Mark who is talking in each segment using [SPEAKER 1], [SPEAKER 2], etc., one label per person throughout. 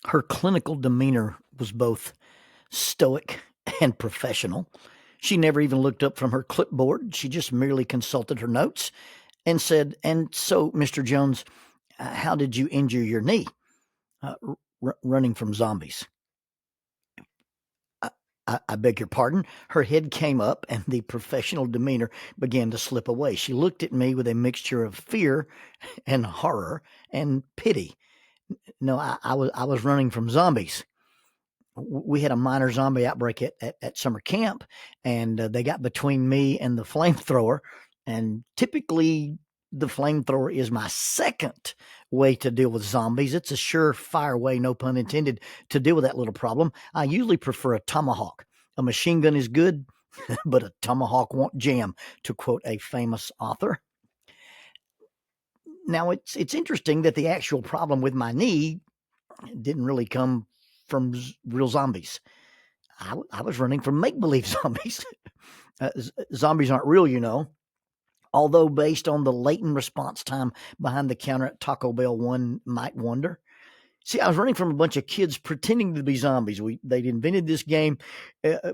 [SPEAKER 1] Her clinical demeanor was both stoic and professional. She never even looked up from her clipboard. She just merely consulted her notes and said, "And so, Mr. Jones, how did you injure your knee?" Running from zombies. I beg your pardon. Her head came up and the professional demeanor began to slip away. She looked at me with a mixture of fear and horror and pity. No, I was running from zombies. We had a minor zombie outbreak at summer camp, and they got between me and the flamethrower. And typically, the flamethrower is my second way to deal with zombies. It's a surefire way, no pun intended, to deal with that little problem. I usually prefer a tomahawk. A machine gun is good, but a tomahawk won't jam, to quote a famous author. Now, it's interesting that the actual problem with my knee didn't really come from real zombies. I was running from make-believe zombies. Zombies aren't real, you know. Although based on the latent response time behind the counter at Taco Bell, one might wonder. See, I was running from a bunch of kids pretending to be zombies. They'd invented this game.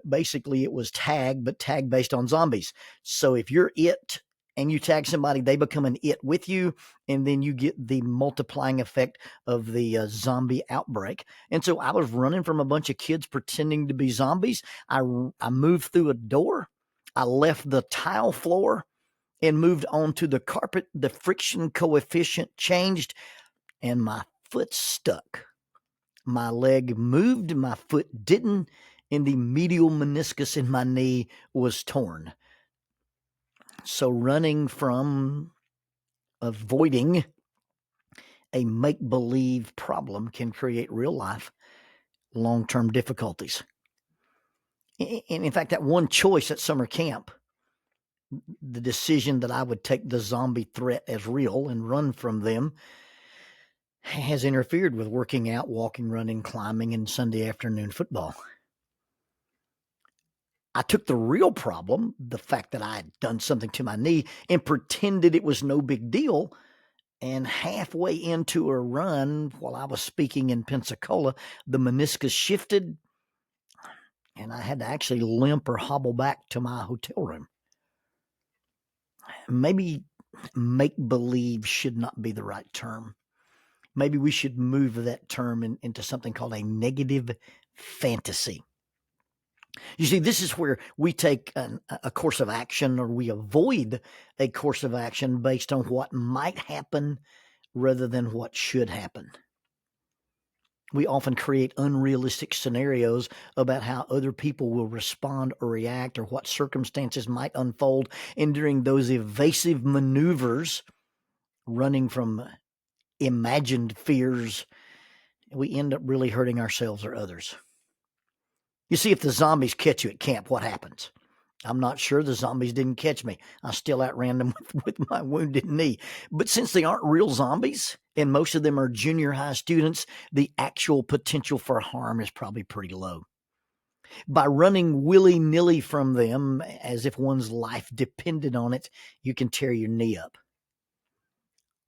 [SPEAKER 1] Basically, it was tag, but tag based on zombies. So if you're it and you tag somebody, they become an it with you, and then you get the multiplying effect of the zombie outbreak. And so I was running from a bunch of kids pretending to be zombies. I moved through a door. I left the tile floor and moved on to the carpet. The friction coefficient changed, and my foot stuck. My leg moved, my foot didn't, and the medial meniscus in my knee was torn. So running from avoiding a make-believe problem can create real-life long-term difficulties. And in fact, that one choice at summer camp, the decision that I would take the zombie threat as real and run from them, has interfered with working out, walking, running, climbing, and Sunday afternoon football. I took the real problem, the fact that I had done something to my knee, and pretended it was no big deal. And halfway into a run, while I was speaking in Pensacola, the meniscus shifted, and I had to actually limp or hobble back to my hotel room. Maybe make-believe should not be the right term. Maybe we should move that term into something called a negative fantasy. You see, this is where we take a course of action, or we avoid a course of action based on what might happen rather than what should happen. We often create unrealistic scenarios about how other people will respond or react, or what circumstances might unfold. And during those evasive maneuvers, running from imagined fears, we end up really hurting ourselves or others. You see, if the zombies catch you at camp, what happens? I'm not sure. The zombies didn't catch me. I still outran them with my wounded knee. But since they aren't real zombies, and most of them are junior high students, the actual potential for harm is probably pretty low. By running willy-nilly from them, as if one's life depended on it, you can tear your knee up.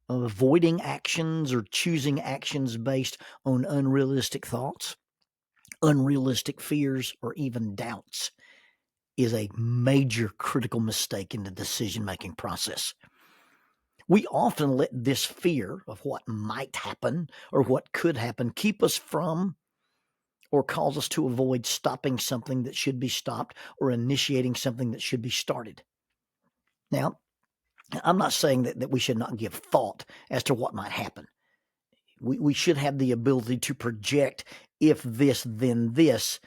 [SPEAKER 1] Avoiding actions or choosing actions based on unrealistic thoughts, unrealistic fears, or even doubts is a major critical mistake in the decision-making process. We often let this fear of what might happen or what could happen keep us from, or cause us to avoid, stopping something that should be stopped or initiating something that should be started. Now, I'm not saying that we should not give thought as to what might happen. We should have the ability to project, if this, then this.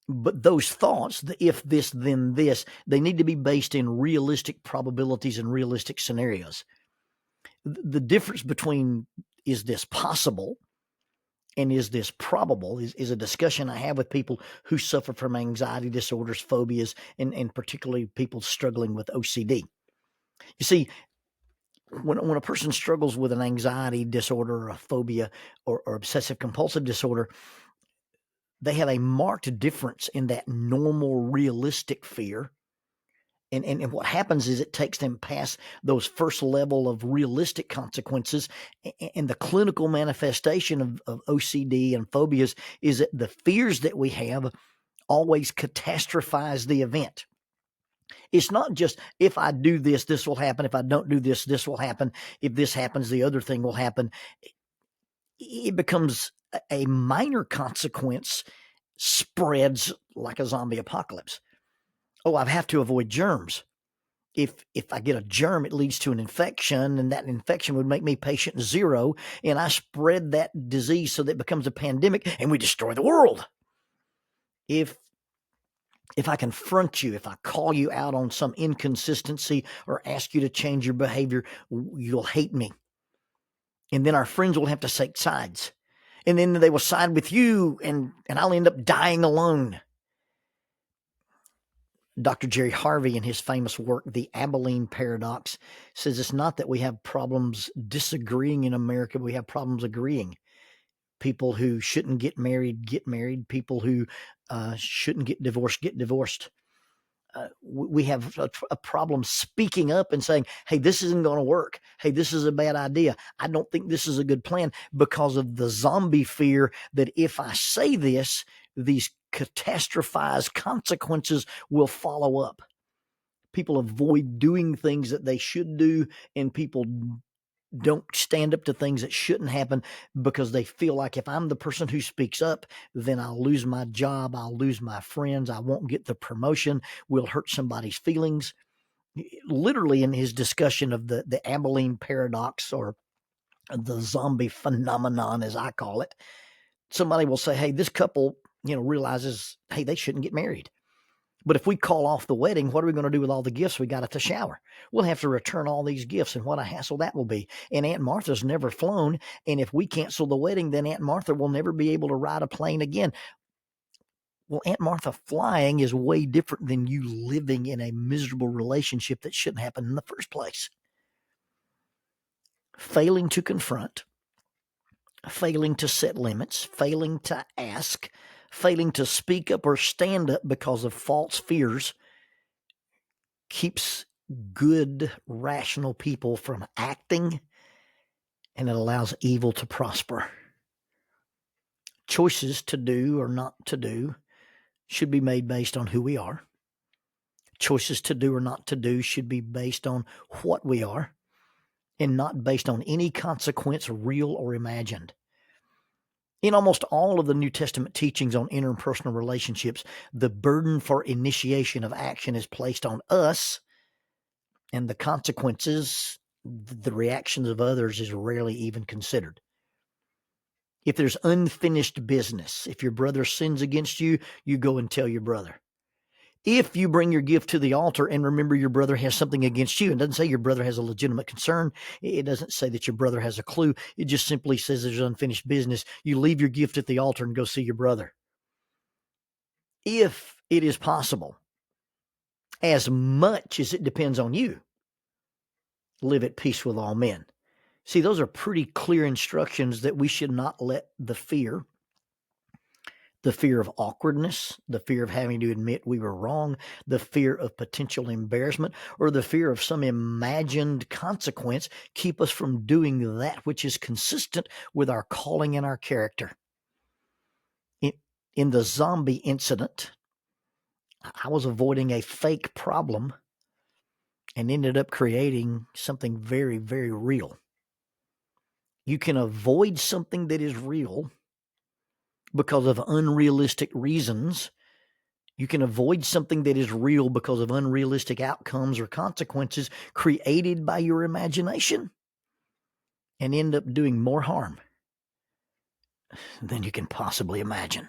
[SPEAKER 1] But those thoughts, the if this, then this, they need to be based in realistic probabilities and realistic scenarios. The difference between is this possible and is this probable is a discussion I have with people who suffer from anxiety disorders, phobias, and particularly people struggling with OCD. You see, when a person struggles with an anxiety disorder or a phobia or obsessive compulsive disorder, they have a marked difference in that normal realistic fear And what happens is it takes them past those first level of realistic consequences, and the clinical manifestation of OCD and phobias is that the fears that we have always catastrophize the event. It's not just, if I do this, this will happen. If I don't do this, this will happen. If this happens, the other thing will happen. It becomes a minor consequence, spreads like a zombie apocalypse. Oh, I have to avoid germs. If I get a germ, it leads to an infection, and that infection would make me patient zero, and I spread that disease so that it becomes a pandemic, and we destroy the world. If I confront you, if I call you out on some inconsistency or ask you to change your behavior, you'll hate me. And then our friends will have to take sides. And then they will side with you, and I'll end up dying alone. Dr. Jerry Harvey, in his famous work, The Abilene Paradox, says it's not that we have problems disagreeing in America, we have problems agreeing. People who shouldn't get married get married. People who shouldn't get divorced. We have a problem speaking up and saying, hey, this isn't going to work. Hey, this is a bad idea. I don't think this is a good plan, because of the zombie fear that if I say this, these catastrophized consequences will follow up. People avoid doing things that they should do, and people don't stand up to things that shouldn't happen because they feel like, if I'm the person who speaks up, then I'll lose my job, I'll lose my friends, I won't get the promotion, we'll hurt somebody's feelings. Literally, in his discussion of the Abilene Paradox, or the zombie phenomenon, as I call it, somebody will say, hey, this couple, realizes, hey, they shouldn't get married. But if we call off the wedding, what are we going to do with all the gifts we got at the shower? We'll have to return all these gifts, and what a hassle that will be. And Aunt Martha's never flown, and if we cancel the wedding, then Aunt Martha will never be able to ride a plane again. Well, Aunt Martha flying is way different than you living in a miserable relationship that shouldn't happen in the first place. Failing to confront, failing to set limits, failing to ask, failing to speak up or stand up because of false fears keeps good, rational people from acting, and it allows evil to prosper. Choices to do or not to do should be made based on who we are. Choices to do or not to do should be based on what we are, and not based on any consequence, real or imagined. In almost all of the New Testament teachings on interpersonal relationships, the burden for initiation of action is placed on us, and the consequences, the reactions of others, is rarely even considered. If there's unfinished business, if your brother sins against you, you go and tell your brother. If you bring your gift to the altar and remember your brother has something against you, it doesn't say your brother has a legitimate concern. It doesn't say that your brother has a clue. It just simply says there's unfinished business. You leave your gift at the altar and go see your brother. If it is possible, as much as it depends on you, live at peace with all men. See, those are pretty clear instructions that we should not let the fear of awkwardness, the fear of having to admit we were wrong, the fear of potential embarrassment, or the fear of some imagined consequence keep us from doing that which is consistent with our calling and our character. In the zombie incident, I was avoiding a fake problem and ended up creating something very, very real. You can avoid something that is real because of unrealistic reasons. You can avoid something that is real because of unrealistic outcomes or consequences created by your imagination, and end up doing more harm than you can possibly imagine.